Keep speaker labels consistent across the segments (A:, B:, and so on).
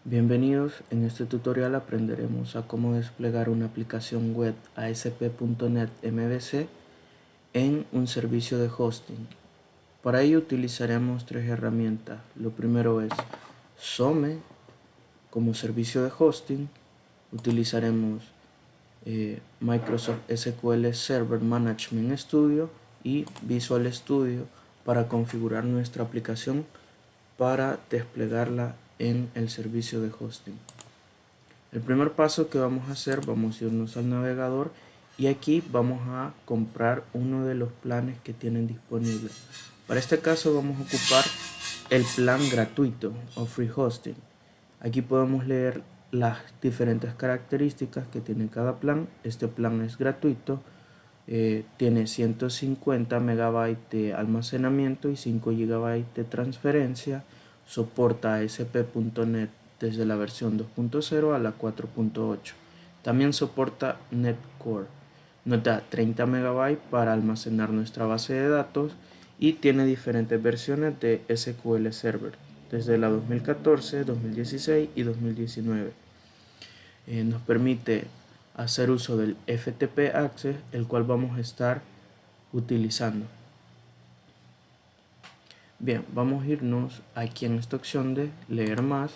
A: Bienvenidos, en este tutorial aprenderemos a cómo desplegar una aplicación web ASP.NET MVC en un servicio de hosting. Para ello utilizaremos tres herramientas. Lo primero es SOME como servicio de hosting. Utilizaremos Microsoft SQL Server Management Studio y Visual Studio para configurar nuestra aplicación para desplegarla en el servicio de hosting. El primer paso que vamos a hacer, vamos a irnos al navegador y aquí vamos a comprar uno de los planes que tienen disponible. Para este caso vamos a ocupar el plan gratuito o free hosting. Aquí podemos leer las diferentes características que tiene cada plan. Este plan es gratuito, tiene 150 MB de almacenamiento y 5 GB de transferencia. Soporta ASP.NET desde la versión 2.0 a la 4.8. También soporta NetCore. Nos da 30 MB para almacenar nuestra base de datos y tiene diferentes versiones de SQL Server desde la 2014, 2016 y 2019. Nos permite hacer uso del FTP Access, el cual vamos a estar utilizando. Bien, vamos a irnos aquí en esta opción de leer más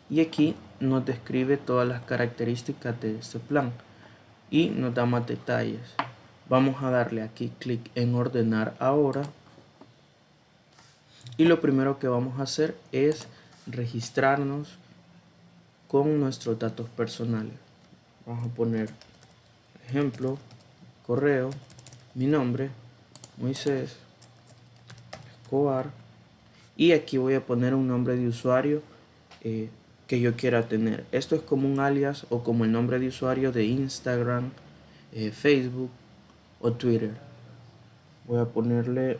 A: y aquí nos describe todas las características de este plan y nos da más detalles. Vamos a darle aquí clic en ordenar ahora y lo primero que vamos a hacer es registrarnos con nuestros datos personales. Vamos a poner ejemplo, correo, mi nombre, Moisés Escobar, y aquí voy a poner un nombre de usuario que yo quiera tener. Esto es como un alias o como el nombre de usuario de Instagram, Facebook o Twitter. Voy a ponerle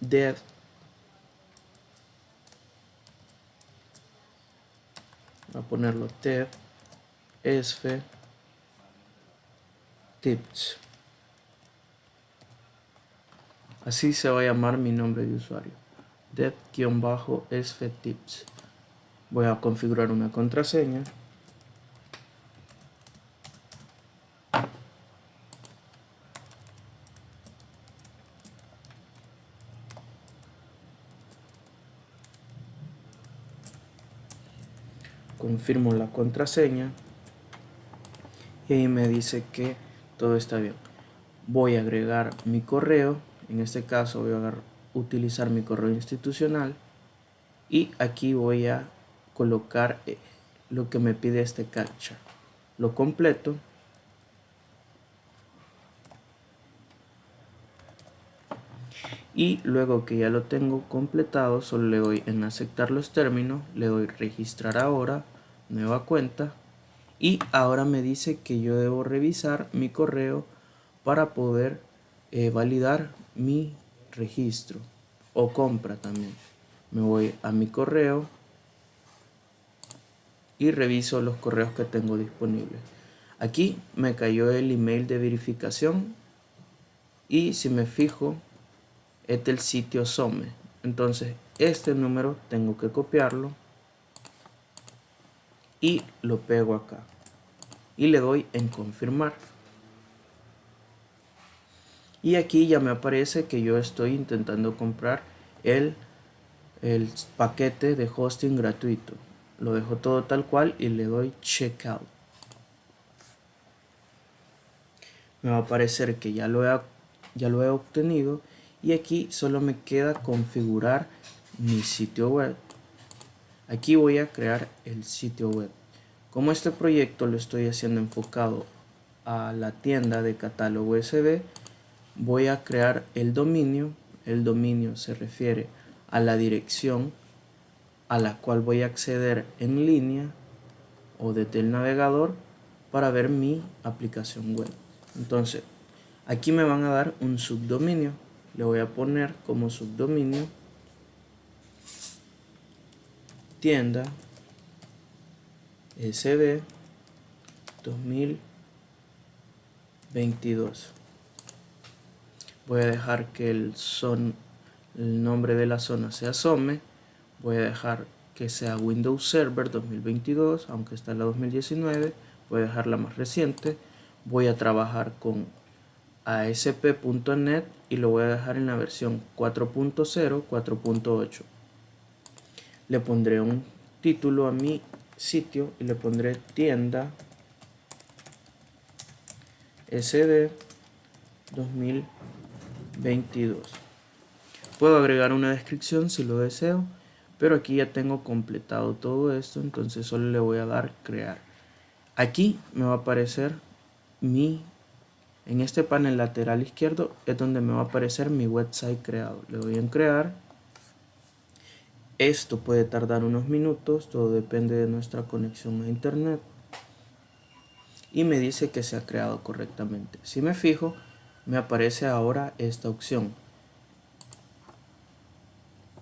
A: dev, voy a ponerlo dev sv tips. Así se va a llamar mi nombre de usuario, dev-sv tips. Voy a configurar una contraseña. Confirmo la contraseña y ahí me dice que todo está bien. Voy a agregar mi correo, en este caso voy a utilizar mi correo institucional y aquí voy a colocar lo que me pide este captcha. Lo completo y luego que ya lo tengo completado solo le doy en aceptar los términos, le doy registrar ahora, nueva cuenta y ahora me dice que yo debo revisar mi correo para poder validar mi registro o compra también. Me voy a mi correo y reviso los correos que tengo disponibles. Aquí me cayó el email de verificación y si me fijo es del sitio SOME. Entonces este número tengo que copiarlo y lo pego acá y le doy en confirmar. Y aquí ya me aparece que yo estoy intentando comprar el paquete de hosting gratuito. Lo dejo todo tal cual y le doy checkout. Me va a aparecer que ya lo he obtenido y aquí solo me queda configurar mi sitio web. Aquí voy a crear el sitio web. Como este proyecto lo estoy haciendo enfocado a la tienda de catálogo USB, voy a crear el dominio. El dominio se refiere a la dirección a la cual voy a acceder en línea o desde el navegador para ver mi aplicación web. Entonces aquí me van a dar un subdominio. Le voy a poner como subdominio tienda sb 2022. Voy a dejar que el nombre de la zona sea SOME. Voy a dejar que sea Windows Server 2022, aunque está la 2019, voy a dejar la más reciente. Voy a trabajar con ASP.NET y lo voy a dejar en la versión 4.0, 4.8. Le pondré un título a mi sitio y le pondré tienda SD 2022. Puedo agregar una descripción si lo deseo, pero aquí ya tengo completado todo esto, entonces solo le voy a dar crear. Aquí me va a aparecer en este panel lateral izquierdo es donde me va a aparecer mi website creado. Le doy en crear. Esto puede tardar unos minutos, todo depende de nuestra conexión a internet. Y me dice que se ha creado correctamente. Si me fijo, me aparece ahora esta opción.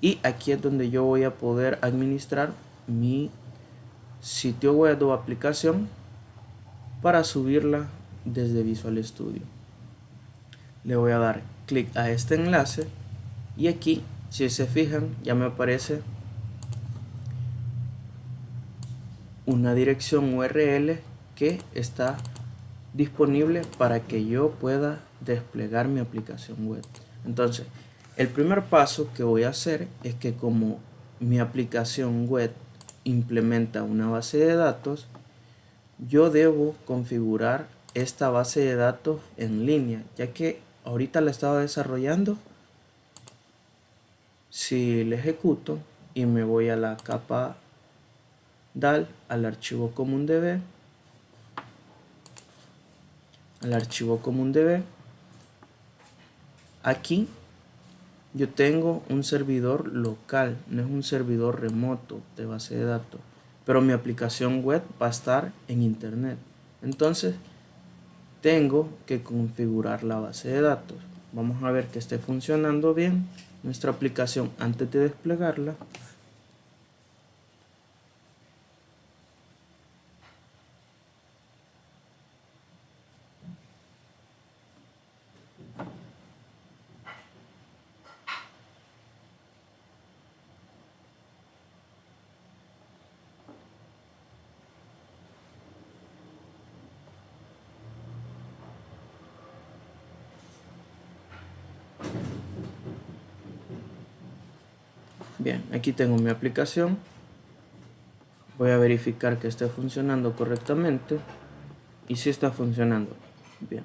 A: Y aquí es donde yo voy a poder administrar mi sitio web o aplicación para subirla desde Visual Studio. Le voy a dar clic a este enlace y aquí, si se fijan, ya me aparece una dirección URL que está disponible para que yo pueda desplegar mi aplicación web. Entonces, el primer paso que voy a hacer es que como mi aplicación web implementa una base de datos, yo debo configurar esta base de datos en línea, ya que ahorita la estaba desarrollando. Si le ejecuto y me voy a la capa DAL, al archivo común DB, aquí yo tengo un servidor local, no es un servidor remoto de base de datos, pero mi aplicación web va a estar en internet. Entonces tengo que configurar la base de datos. Vamos a ver que esté funcionando bien nuestra aplicación antes de desplegarla. Bien, aquí tengo mi aplicación. Voy a verificar que esté funcionando correctamente. Y si está funcionando. Bien.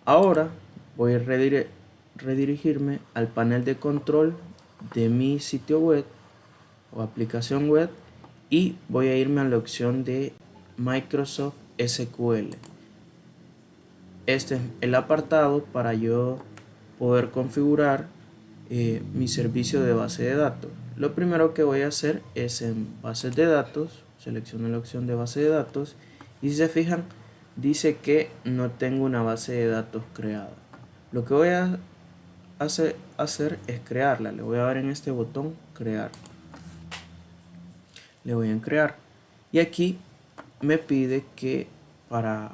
A: Ahora voy a redirigirme al panel de control de mi sitio web o aplicación web y voy a irme a la opción de Microsoft SQL. Este es el apartado para yo poder configurar mi servicio de base de datos. Lo primero que voy a hacer es en bases de datos, selecciono la opción de base de datos y si se fijan dice que no tengo una base de datos creada. Lo que voy a hacer es crearla. Le voy a dar en este botón crear. Le voy a crear y aquí me pide que para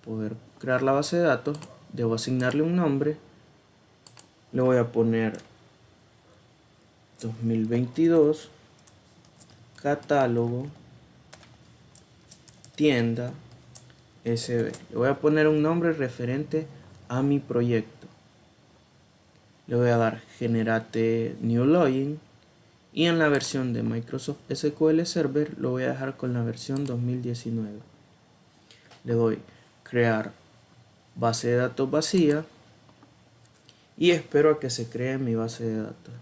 A: poder crear la base de datos debo asignarle un nombre. Le voy a poner 2022 catálogo tienda SB. Le voy a poner un nombre referente a mi proyecto. Le voy a dar generate new login y en la versión de Microsoft SQL Server lo voy a dejar con la versión 2019. Le doy crear base de datos vacía y espero a que se cree mi base de datos.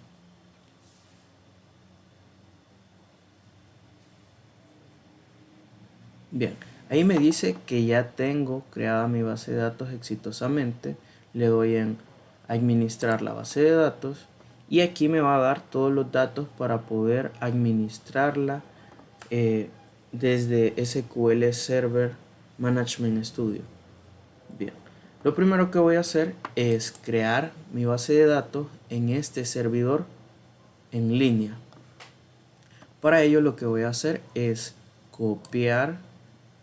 A: Bien, ahí me dice que ya tengo creada mi base de datos exitosamente. Le doy en administrar la base de datos y aquí me va a dar todos los datos para poder administrarla desde SQL Server Management Studio. Bien, lo primero que voy a hacer es crear mi base de datos en este servidor en línea. Para ello lo que voy a hacer es copiar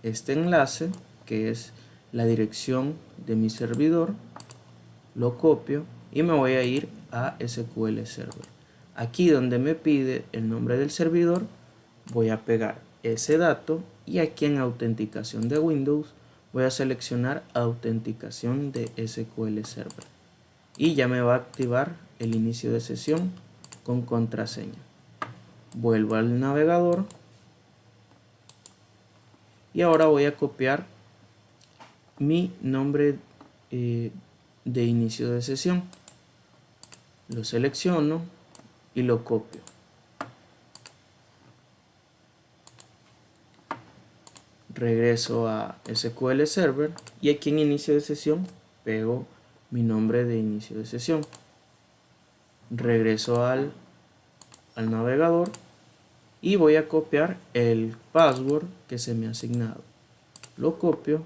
A: este enlace que es la dirección de mi servidor, lo copio y me voy a ir a SQL Server. Aquí donde me pide el nombre del servidor, voy a pegar ese dato y aquí en autenticación de Windows voy a seleccionar autenticación de SQL Server y ya me va a activar el inicio de sesión con contraseña. Vuelvo al navegador y ahora voy a copiar mi nombre de inicio de sesión. Lo selecciono y lo copio. Regreso a SQL Server y aquí en inicio de sesión pego mi nombre de inicio de sesión. Regreso al navegador y voy a copiar el password que se me ha asignado. Lo copio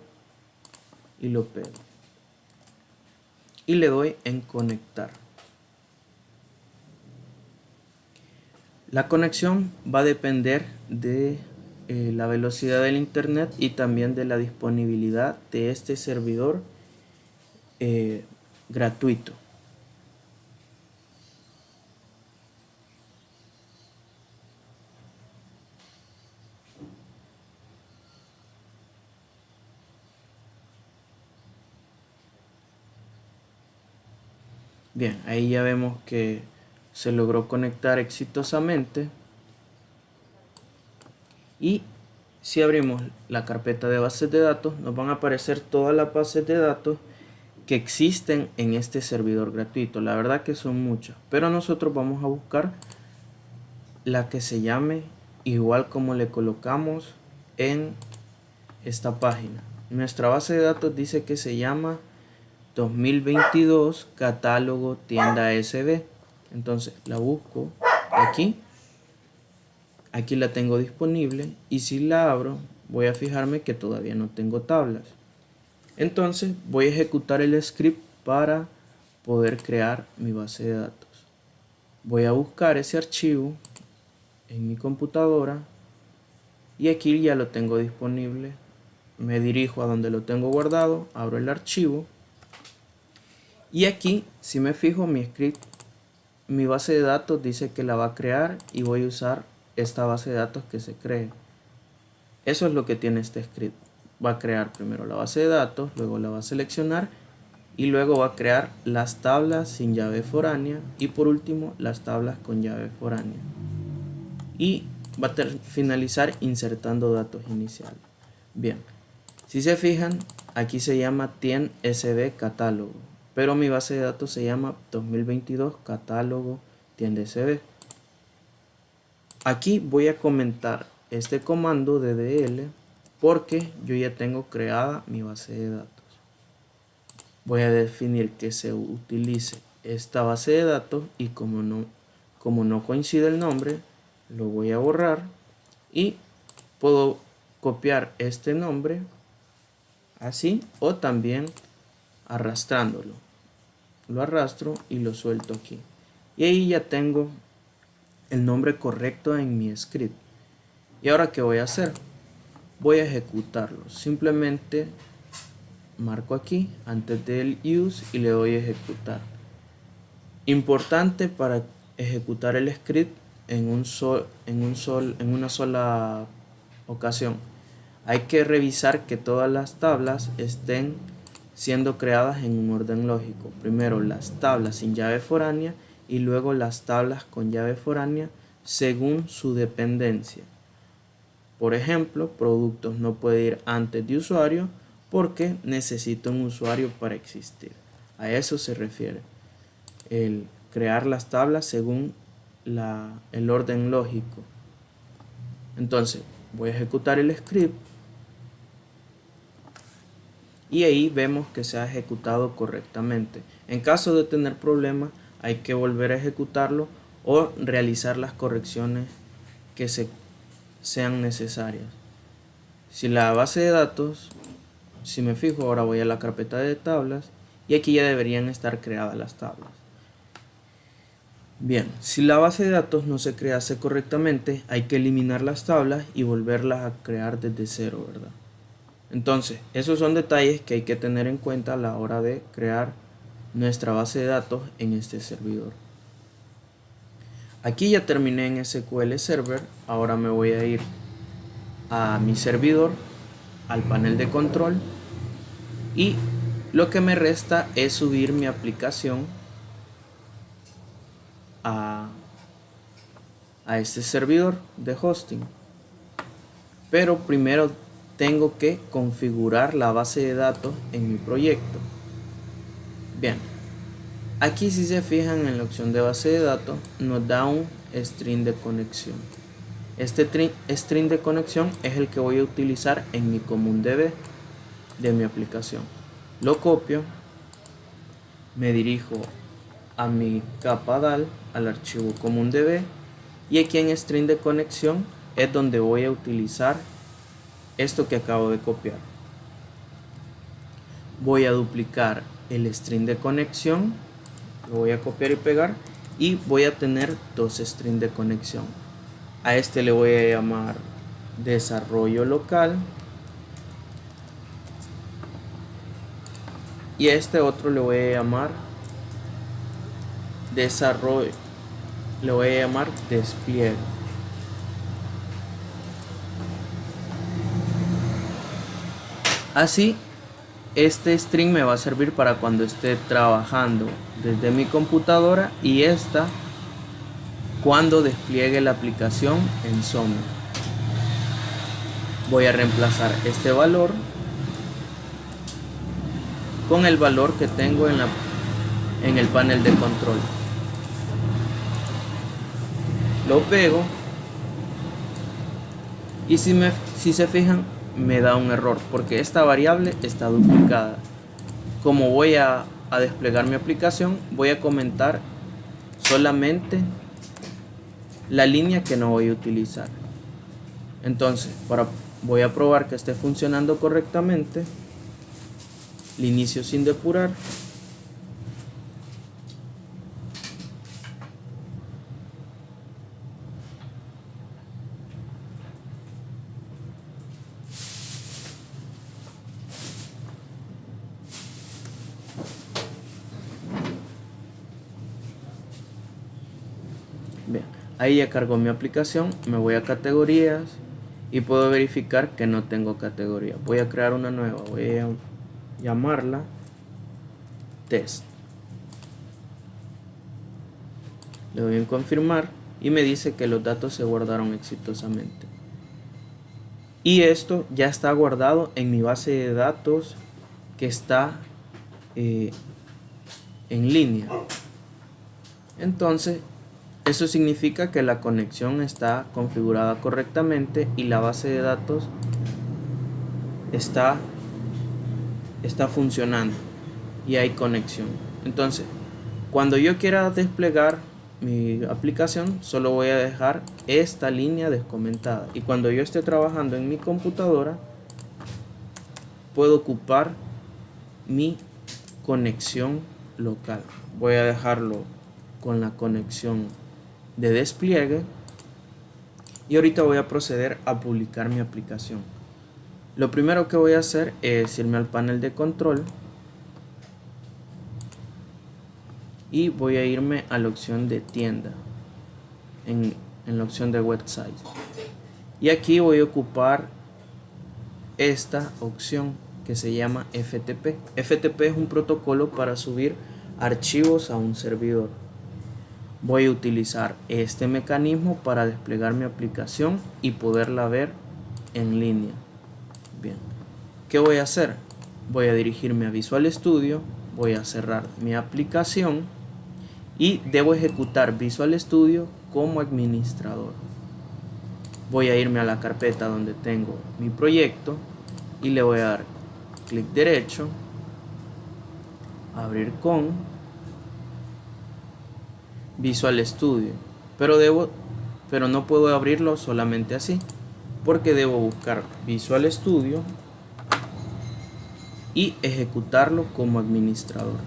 A: y lo pego. Y le doy en conectar. La conexión va a depender de la velocidad del internet y también de la disponibilidad de este servidor gratuito. Bien, ahí ya vemos que se logró conectar exitosamente. Y si abrimos la carpeta de bases de datos, nos van a aparecer todas las bases de datos que existen en este servidor gratuito. La verdad que son muchas, pero nosotros vamos a buscar la que se llame igual como le colocamos en esta página. Nuestra base de datos dice que se llama 2022 catálogo tienda SB. Entonces la busco aquí. Aquí la tengo disponible y si la abro voy a fijarme que todavía no tengo tablas. Entonces voy a ejecutar el script para poder crear mi base de datos. Voy a buscar ese archivo en mi computadora y aquí ya lo tengo disponible. Me dirijo a donde lo tengo guardado, abro el archivo y aquí, si me fijo, mi script, mi base de datos dice que la va a crear y voy a usar esta base de datos que se cree. Eso es lo que tiene este script. Va a crear primero la base de datos, luego la va a seleccionar y luego va a crear las tablas sin llave foránea y por último las tablas con llave foránea. Y va a finalizar insertando datos iniciales. Bien, si se fijan, aquí se llama TIEN SB catálogo, pero mi base de datos se llama 2022 catálogo tienda SB. Aquí voy a comentar este comando ddl porque yo ya tengo creada mi base de datos. Voy a definir que se utilice esta base de datos y como no coincide el nombre, lo voy a borrar y puedo copiar este nombre así o también arrastrándolo. Lo arrastro y lo suelto aquí. Y ahí ya tengo el nombre correcto en mi script. Y ahora, ¿qué voy a hacer? Voy a ejecutarlo. Simplemente marco aquí antes del use y le doy a ejecutar. Importante para ejecutar el script en una sola ocasión. Hay que revisar que todas las tablas estén siendo creadas en un orden lógico. Primero las tablas sin llave foránea y luego las tablas con llave foránea según su dependencia. Por ejemplo, productos no puede ir antes de usuario porque necesita un usuario para existir. A eso se refiere el crear las tablas según el orden lógico. Entonces voy a ejecutar el script y ahí vemos que se ha ejecutado correctamente. En caso de tener problemas hay que volver a ejecutarlo o realizar las correcciones que sean necesarias. Si la base de datos, si me fijo, ahora voy a la carpeta de tablas y aquí ya deberían estar creadas las tablas. Bien, si la base de datos no se crease correctamente, hay que eliminar las tablas y volverlas a crear desde cero, ¿verdad? Entonces, esos son detalles que hay que tener en cuenta a la hora de crear nuestra base de datos en este servidor. Aquí ya terminé en SQL Server. Ahora me voy a ir a mi servidor, al panel de control, y lo que me resta es subir mi aplicación a este servidor de hosting. Pero primero tengo que configurar la base de datos en mi proyecto. Bien, aquí si se fijan en la opción de base de datos nos da un string de conexión. Este string de conexión es el que voy a utilizar en mi CommonDB de mi aplicación. Lo copio, me dirijo a mi capa DAL, al archivo CommonDB, y aquí en string de conexión es donde voy a utilizar esto que acabo de copiar. Voy a duplicar el string de conexión, lo voy a copiar y pegar, y voy a tener dos strings de conexión. A este le voy a llamar desarrollo local y a este otro le voy a llamar desarrollo, le voy a llamar despliegue. Así, este string me va a servir para cuando esté trabajando desde mi computadora y esta cuando despliegue la aplicación en Zoom. Voy a reemplazar este valor con el valor que tengo en el panel de control. Lo pego y si se fijan me da un error porque esta variable está duplicada. Como voy a desplegar mi aplicación, voy a comentar solamente la línea que no voy a utilizar. Entonces, voy a probar que esté funcionando correctamente. Le inicio sin depurar. Bien, ahí ya cargó mi aplicación. Me voy a categorías y puedo verificar que no tengo categoría. Voy a crear una nueva. Voy a llamarla test. Le doy en confirmar y me dice que los datos se guardaron exitosamente. Y esto ya está guardado en mi base de datos que está en línea. Entonces, eso significa que la conexión está configurada correctamente y la base de datos está funcionando y hay conexión. Entonces, cuando yo quiera desplegar mi aplicación, solo voy a dejar esta línea descomentada, y cuando yo esté trabajando en mi computadora puedo ocupar mi conexión local. Voy a dejarlo con la conexión de despliegue y ahorita voy a proceder a publicar mi aplicación. Lo primero que voy a hacer es irme al panel de control y voy a irme a la opción de tienda en la opción de website, y aquí voy a ocupar esta opción que se llama FTP. FTP es un protocolo para subir archivos a un servidor. Voy a utilizar este mecanismo para desplegar mi aplicación y poderla ver en línea. Bien, ¿qué voy a hacer? Voy a dirigirme a Visual Studio, voy a cerrar mi aplicación y debo ejecutar Visual Studio como administrador. Voy a irme a la carpeta donde tengo mi proyecto y le voy a dar clic derecho, abrir con Visual Studio, pero no puedo abrirlo solamente así, porque debo buscar Visual Studio y ejecutarlo como administrador.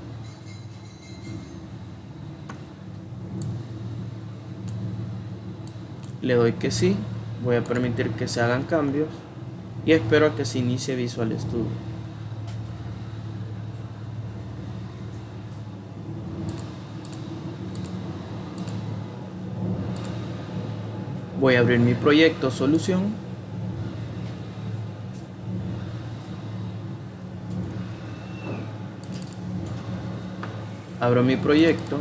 A: Le doy que sí, voy a permitir que se hagan cambios y espero a que se inicie Visual Studio. Voy a abrir mi proyecto solución. Abro mi proyecto.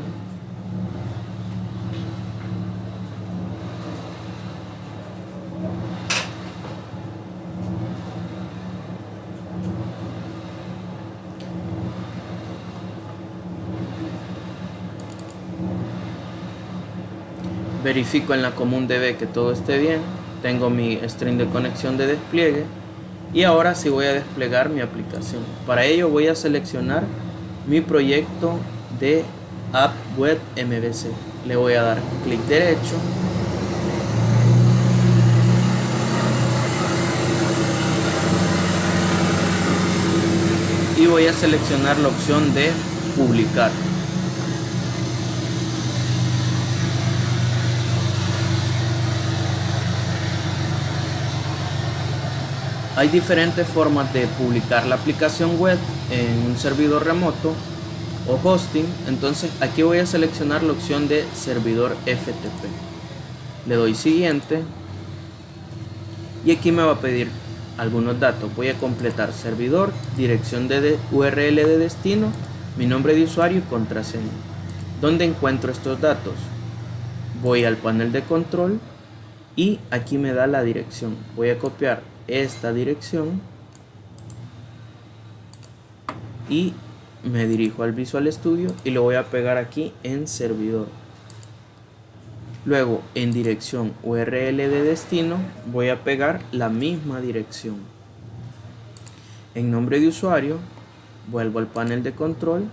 A: Verifico en la común DB que todo esté bien. Tengo mi string de conexión de despliegue. Y ahora sí voy a desplegar mi aplicación. Para ello voy a seleccionar mi proyecto de App Web MVC. Le voy a dar clic derecho. Y voy a seleccionar la opción de publicar. Hay diferentes formas de publicar la aplicación web en un servidor remoto o hosting. Entonces aquí voy a seleccionar la opción de servidor FTP. Le doy siguiente. Y aquí me va a pedir algunos datos. Voy a completar servidor, dirección de URL de destino, mi nombre de usuario y contraseña. ¿Dónde encuentro estos datos? Voy al panel de control y aquí me da la dirección. Voy a copiar esta dirección y me dirijo al Visual Studio y lo voy a pegar aquí en servidor. Luego en dirección URL de destino voy a pegar la misma dirección. En nombre de usuario vuelvo al panel de control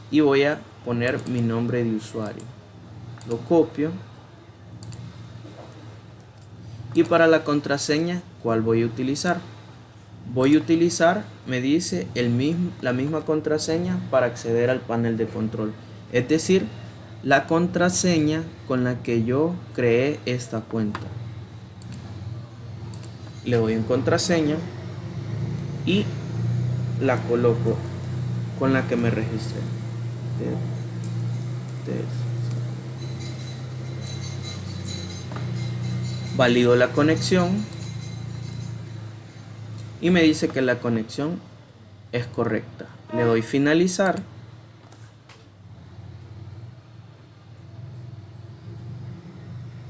A: y voy a poner mi nombre de usuario. Lo copio. Y para la contraseña, ¿cuál voy a utilizar? Voy a utilizar, me dice, la misma contraseña para acceder al panel de control. Es decir, la contraseña con la que yo creé esta cuenta. Le doy en contraseña y la coloco con la que me registré. Valido la conexión y me dice que la conexión es correcta. Le doy finalizar.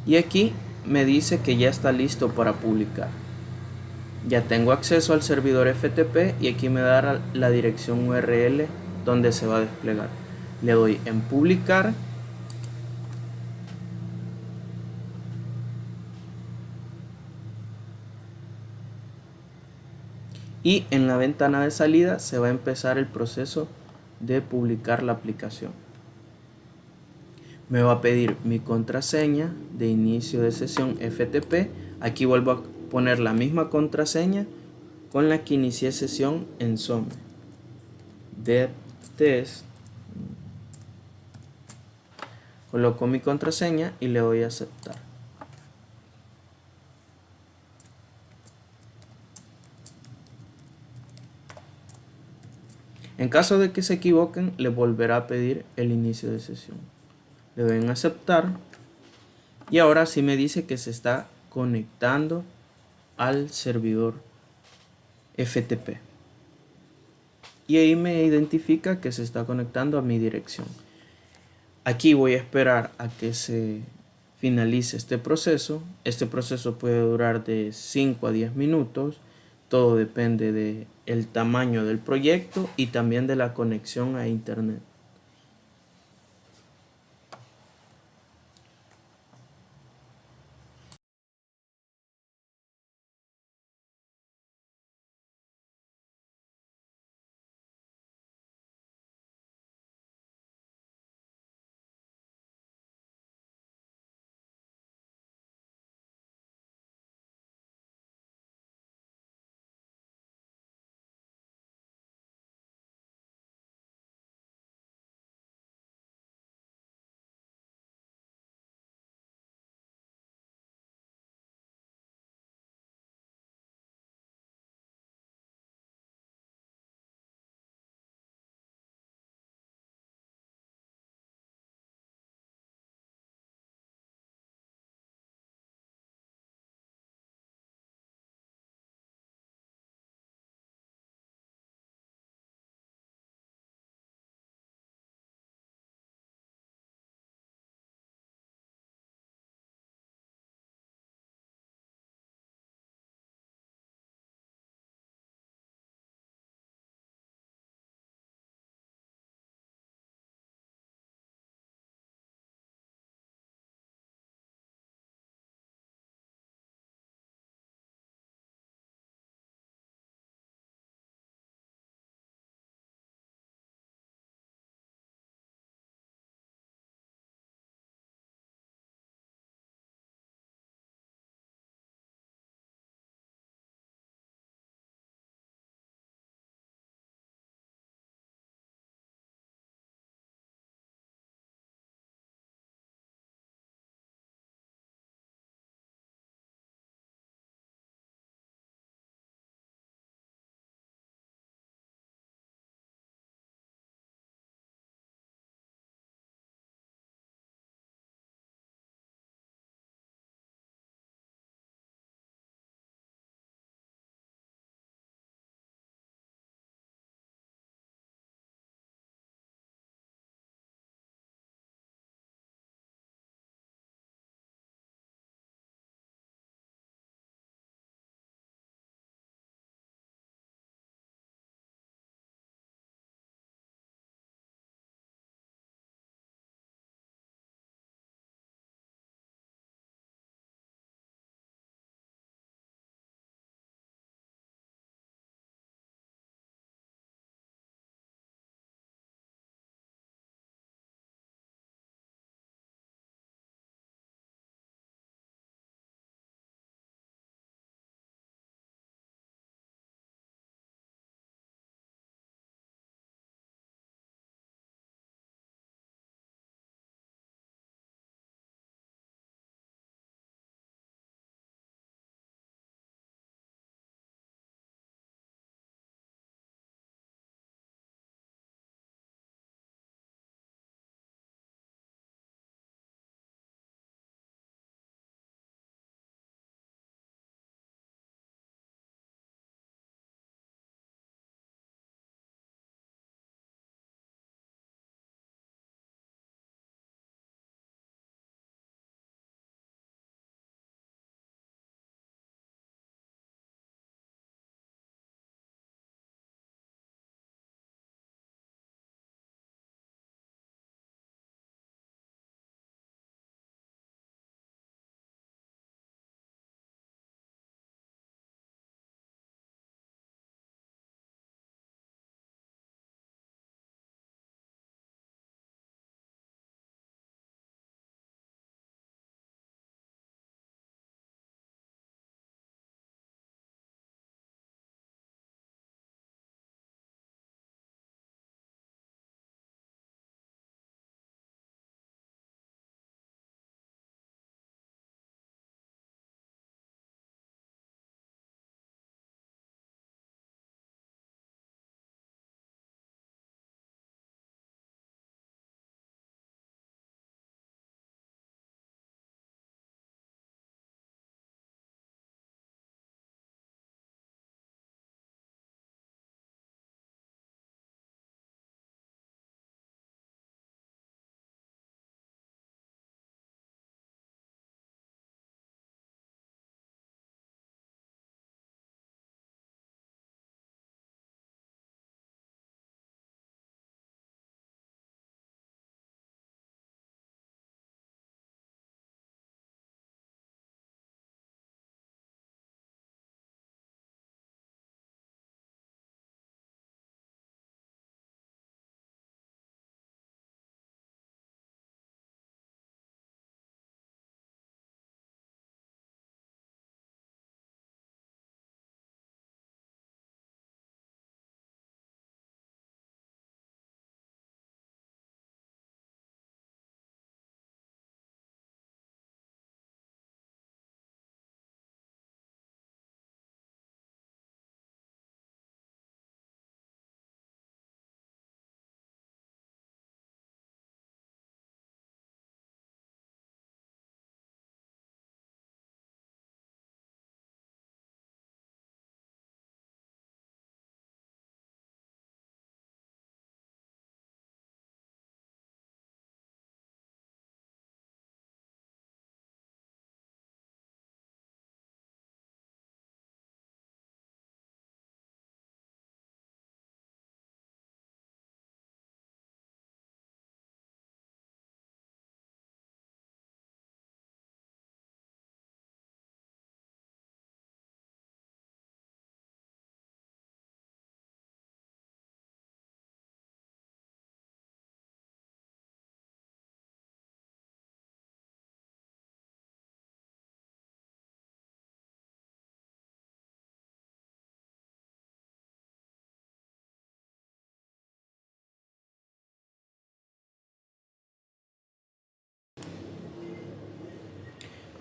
A: Y aquí me dice que ya está listo para publicar. Ya tengo acceso al servidor FTP y aquí me da la dirección URL donde se va a desplegar. Le doy en publicar. Y en la ventana de salida se va a empezar el proceso de publicar la aplicación. Me va a pedir mi contraseña de inicio de sesión FTP. Aquí vuelvo a poner la misma contraseña con la que inicié sesión en SOME. DevTest. Coloco mi contraseña y le doy a aceptar. En caso de que se equivoquen, le volverá a pedir el inicio de sesión. Le doy en aceptar y ahora sí me dice que se está conectando al servidor FTP. Y ahí me identifica que se está conectando a mi dirección. Aquí voy a esperar a que se finalice este proceso. Este proceso puede durar de 5 a 10 minutos. Todo depende del tamaño del proyecto y también de la conexión a internet.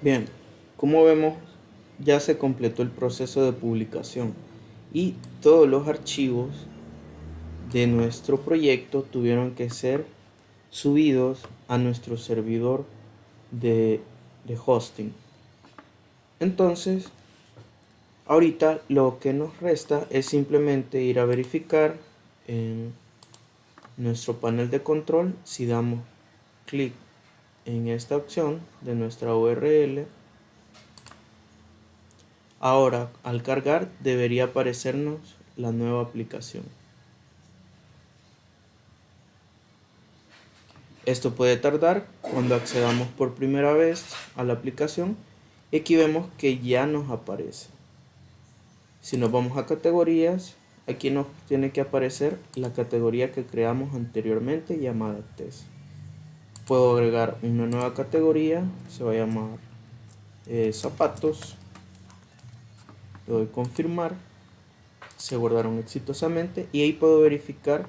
A: Bien, como vemos, ya se completó el proceso de publicación y todos los archivos de nuestro proyecto tuvieron que ser subidos a nuestro servidor de hosting. Entonces, ahorita lo que nos resta es simplemente ir a verificar en nuestro panel de control. Si damos clic en esta opción de nuestra URL, ahora al cargar debería aparecernos la nueva aplicación. Esto puede tardar cuando accedamos por primera vez a la aplicación, y aquí vemos que ya nos aparece. Si nos vamos a categorías, aquí nos tiene que aparecer la categoría que creamos anteriormente llamada test. Puedo agregar una nueva categoría, se va a llamar zapatos. Le doy confirmar, se guardaron exitosamente y ahí puedo verificar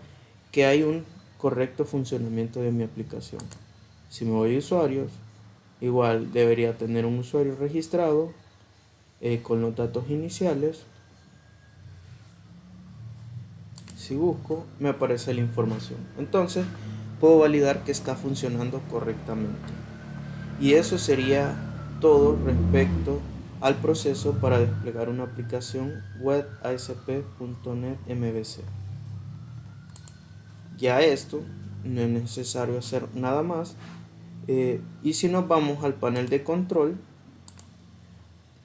A: que hay un correcto funcionamiento de mi aplicación. Si me voy a usuarios, igual debería tener un usuario registrado con los datos iniciales. Si busco, me aparece la información. Entonces, puedo validar que está funcionando correctamente. Y eso sería todo respecto al proceso para desplegar una aplicación web ASP.NET MVC. Ya esto, no es necesario hacer nada más. Y si nos vamos al panel de control,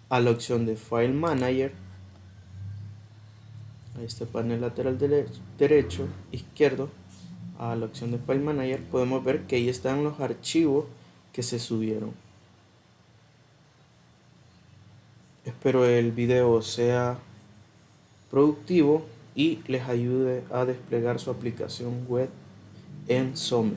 A: a la opción de File Manager, a este panel lateral derecho, izquierdo, a la opción de File Manager, podemos ver que ahí están los archivos que se subieron. Espero el video sea productivo y les ayude a desplegar su aplicación web en SOME.